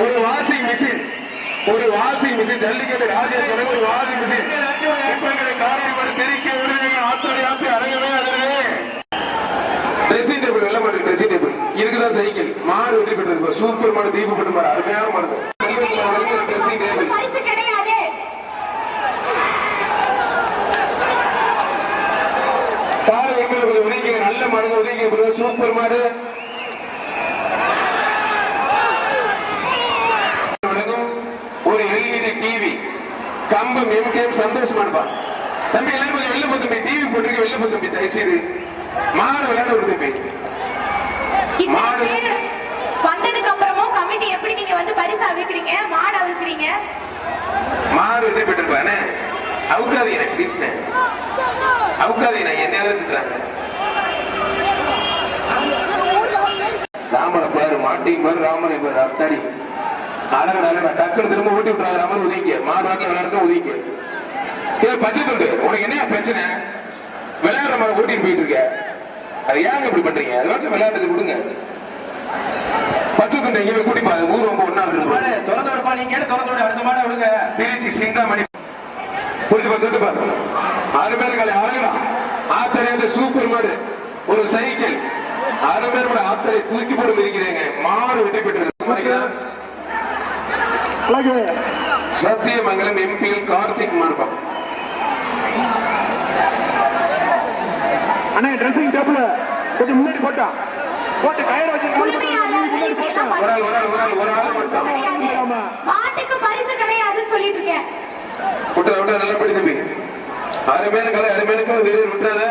ஒரு washing machine, ஒரு washing machine jallikattu Rajesh ஒரு வாஷிங் மிஷின் காரணம் தெரிக்க விடுவீங்க. ஆத்தோடி ஆத்தி அரங்கவே அதிரவே ட்ரெஸ்ஸிங் டேபிள் வெள்ள மாட்டு ட்ரெஸ்ஸிங் டேபிள் இதுக்குதான் சைக்கிள். மாடு வெற்றி பெற்று சூப்பர் மாடு தீபு பெற்று மாடு அருமையான மாடு ட்ரெஸ்ஸிங் டேபிள். உதவிங்க நல்ல மாடுங்க உதவிங்க சூப்பர் மாடு. ஒரு எல்இடி டிவி கம்பம் எம்கேஎம் சந்தோஷமானப்பா தம்பி. எல்லாரும் கொஞ்சம் வெளில போய் தம்பி டிவி போட்டுருக்கு வெளில போய் தம்பி தயவுசெய்து மாடு விளையாட விடு தம்பி. மாடு வந்ததுக்கு அப்புறமும் கமிட்டி எப்படி நீங்க வந்து பரிசு அவிக்கிறீங்க மாடு அவிக்கிறீங்க மாடு வெற்றி பெற்றிருப்பானே அவுக்காதீங்க ப்ளீஸ் அவுக்காதீங்க என்ன இருக்கிறாங்க. ராமனை பாரு மாட்டிங் பாரு ராமனை பாரு அத்தாடி அழகா அழகா டக்குனு திரும்ப ஊட்டி விட்டுறாங்க. ராமன் உதவிங்க மாடு வாங்கி விளையாடுறது உதவிங்க. பச்சை துண்டு உனக்கு என்ன பிரச்சனை? விளையாடுற மாதிரி ஊட்டிட்டு போயிட்டு இருக்க அது ஏங்க இப்படி பண்றீங்க? அது வாங்க விளையாடுறது விடுங்க. பச்சை துண்டு எங்கேயுமே கூட்டிப்பா ஊர் ரொம்ப ஒன்னா திறந்தோடப்பா நீங்க திறந்தோட அடுத்த மாட விடுங்க. திருச்சி சிந்தாமணி புரிஞ்சு தொட்டு பாரு ஆறு பேர் காலை அழகா ஆத்தரை சூப்பர் மாடு ஒரு சைக்கிள் ஆறு பேரோட ஆத்தரை தூக்கி போட்டு இருக்கிறீங்க. மாடு வெற்றி பெற்று சத்தியமங்கலம் எம்பிஎல் கார்த்திக் மார்பம். அண்ணா ட்ரெஸ்ஸிங் டேபிள் கொஞ்சம் முன்னாடி போட்டா போட்டு கயிறு வச்சு மாட்டுக்கு பரிசு கிடையாதுன்னு சொல்லிட்டு இருக்கேன். விட்டுற விட்டுற நல்லா படி தம்பி. அருமையான கலை அருமையான வீரர் விட்டுறாத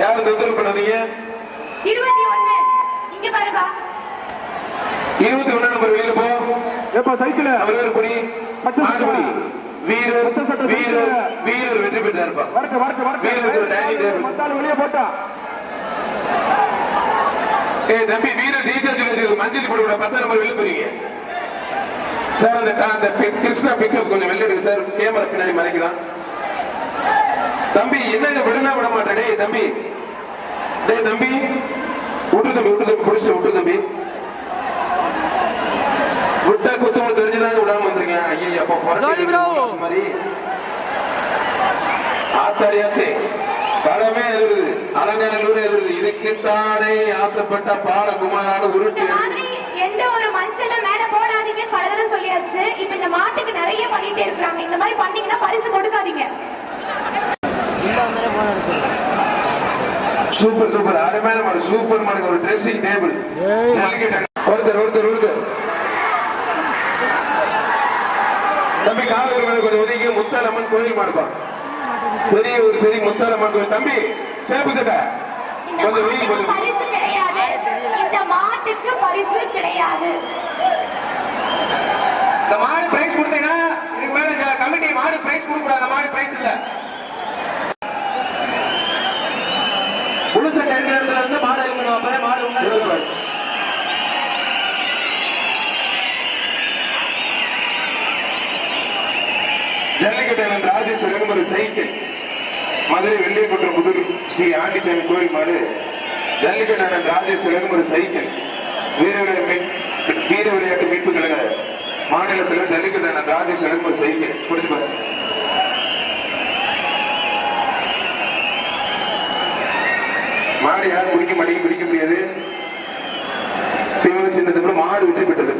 யாரும் தொந்தரவு பண்ணாதீங்க. 21 இங்க பாருப்பா 21 நம்பர் வெளியில போ. சைக்கிள் அவர் புடி மாடுபடி வீரர் வீரர் வீரர் வெற்றி பெற்றார்ப்பா. வெளியே போட்டா தம்பி வீரர் ஜெயிச்சா சொல்லி மஞ்சள் போட 10 நம்பர் வெளில போறீங்க சார். அந்த கிருஷ்ணா பிக்கப் கொஞ்சம் வெளில இருக்கு சார். கேமரா பின்னாடி மறைக்கலாம் தம்பி. என்னங்க விடுனா விட மாட்டேன் தம்பி. டே தம்பி விட்டு தம்பி விட்டு தம்பி பிடிச்சிட்டு விட்டு தம்பி. விட்டா குத்தவங்க தெரிஞ்சுதாங்க விடாம வந்துருங்க. ஐயா அப்ப மாதிரி ஆத்தாரியாத்தே பலமே எதிர்து அலங்காநல்லூர் எதிர்து. இதுக்குத்தானே ஆசைப்பட்ட பாலகுமாரான உருட்டு எந்த ஒரு மஞ்சள மேல போடாதீங்க பல தடவை சொல்லியாச்சு. இப்ப இந்த மாட்டுக்கு நிறைய பண்ணிட்டே இருக்காங்க. இந்த மாதிரி பண்ணீங்கன்னா பரிசு கொடுக்காதீங்க. சூப்பர் சூப்பர் அருமையான மாடு சூப்பர் மாடு. ஒரு ட்ரெஸ்ஸிங் டேபிள் ஒருத்தர் ஒருத்தர் ஒருத்தர் தம்பி காவலர் மேல கொஞ்சம் ஒதுக்கி முத்தாலம்மன் கோயில் மாடுப்பா. பெரிய ஒரு சரி முத்தாலம்மன் கோயில் தம்பி சேப்பு சட்டை கொஞ்சம் வீடு கொஞ்சம் பரிசு கிடையாது. இந்த மாட்டுக்கு பரிசு கிடையாது. இந்த மாடு பிரைஸ் கொடுத்தீங்கன்னா இதுக்கு மேல கமிட்டி மாடு பிரைஸ் கொடுக்க கூடாது. மாடு பிரைஸ் இல்ல. முழு சட்டை இருக்கிற இடத்துல இருந்து மாடு அழிக்கணும். மாடு ஜல்லிக்கட்டு ராஜேஷ் ஒரு சைக்கிள் மதுரை வெள்ளியகுன்றம் புதூர் ஸ்ரீ ஆண்டிச்சாமி கோயில் மாடு. ஜல்லிக்கட்டு ராஜேஷ் ஒரு சைக்கிள் வீர விளையாட்டு மீட்பு கழக மாநிலத்தில் ஜல்லிக்கட்டு ராஜேஷ் ஒரு சைக்கிள் புரிஞ்சு மாடு யாரும் குடிக்க மாட்டேங்க பிடிக்க முடியாது. சின்னத்துக்குள்ள மாடு வெற்றி பெற்றது.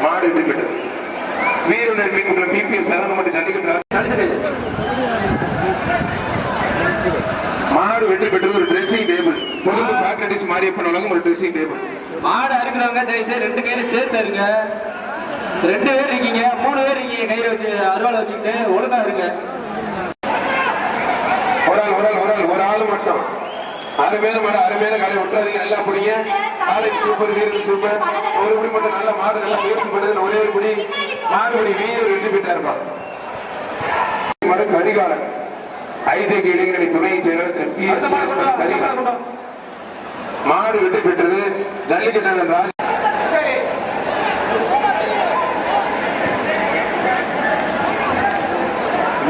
மாடு வெற்றி பெற்றது. வீரர் மீட்புகளை பிபிஎஸ் சரணம் மட்டும் ஜல்லிக்கட்டு மாடு வெற்றி பெற்றது. ஒரு ட்ரெஸ்ஸிங் டேபிள் பொதுப்பு சாக்ரட்டிஸ் மாரியப்பன் உலகம் ஒரு ட்ரெஸ்ஸிங் டேபிள். மாடு அறுக்கிறவங்க தயவுசெய்து 2 கையில சேர்த்து இருங்க. 2 பேர் இருக்கீங்க 3 பேர் இருக்கீங்க கையில வச்சு அருவாளை வச்சுக்கிட்டு ஒழுங்கா இருங்க. ஒரு ஆள் மட்டும் அருமையான மாடு அருமையான கடை விட்டுறாதீங்க. நல்லா பிடிங்க. காலேஜ் சூப்பர் வீரர் சூப்பர். ஒரு குடி மட்டும் நல்ல மாடு நல்லா முயற்சி பண்ணுறது. ஒரே ஒரு குடி மாடுபடி வீரர் வெற்றி பெற்றாருப்பா. மாடு கரிகாலன் ஐஜேகே இளைஞரணி துணை செயலாளர் கரிகாலன் மாடு வெற்றி பெற்றது. ஜல்லிக்கட்டு ராஜ்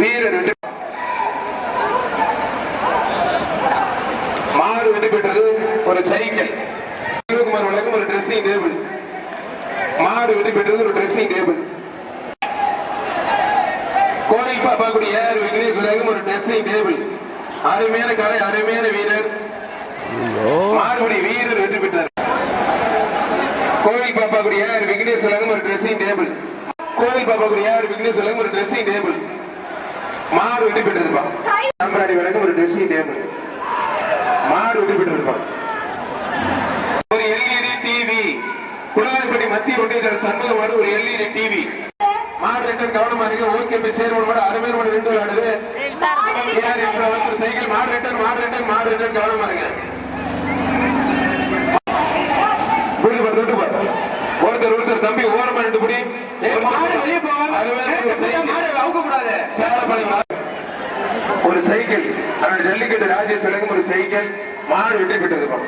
வீரர் வெற்றி மாடு வெற்றி பெற்றது. ஒரு சைக்கிள் சிவகுமார் உலகம் ஒரு ட்ரெஸ்ஸிங் டேபிள் மாடு வெற்றி பெற்றது ஒரு ட்ரெஸ்ஸிங் டேபிள். கோயில் பாப்பாக்குடி ஏஆர் விக்னேஸ்வரகம் ஒரு ட்ரெஸ்ஸிங் டேபிள். அருமையான கலை, அருமையான வீரர், மாடுபடி வீரர் வெற்றி பெற்றார். கோயில் பாப்பாக்குடி ஏஆர் விக்னேஸ்வரகம் ஒரு ட்ரெஸ்ஸிங் டேபிள். கோயில் பாப்பாக்குடி ஏஆர் விக்னேஸ்வரகம் ஒரு ட்ரெஸ்ஸிங் டேபிள். மாடு வெற்றி பெற்றிருப்பான். சாம்பிராணி வழக்கம் ஒரு ட்ரெஸ்ஸிங் டேபிள். மாடு வெற்றி பெற்றிருப்பான். ஒரு எல்இடி டிவி. குளாரிப்பட்டி மத்திய ஒன்றிய சண்முகமாடு ஒரு எல்இடி டிவி. மாடு ரிட்டர்ன் கவனமா இருக்கு. ஓகே சேர்மன் மாடு அருமையான மாடு 2 ஆடுது. ஒரு சைக்கிள். மாடு ரிட்டர்ன் கவனமா இருங்க. ஒருத்தர் தம்பி ஓரமா 2 புடி. வெளியே போவாங்க. ஒரு சைக்கிள். ஜல்லிக்கட்டு ராஜேஷ் விலங்கும் ஒரு சைக்கிள். மாடு வெற்றி பெற்றிருப்பான்.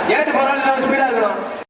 கேட்ட போறாலும் ஸ்பீடா இருக்கணும்.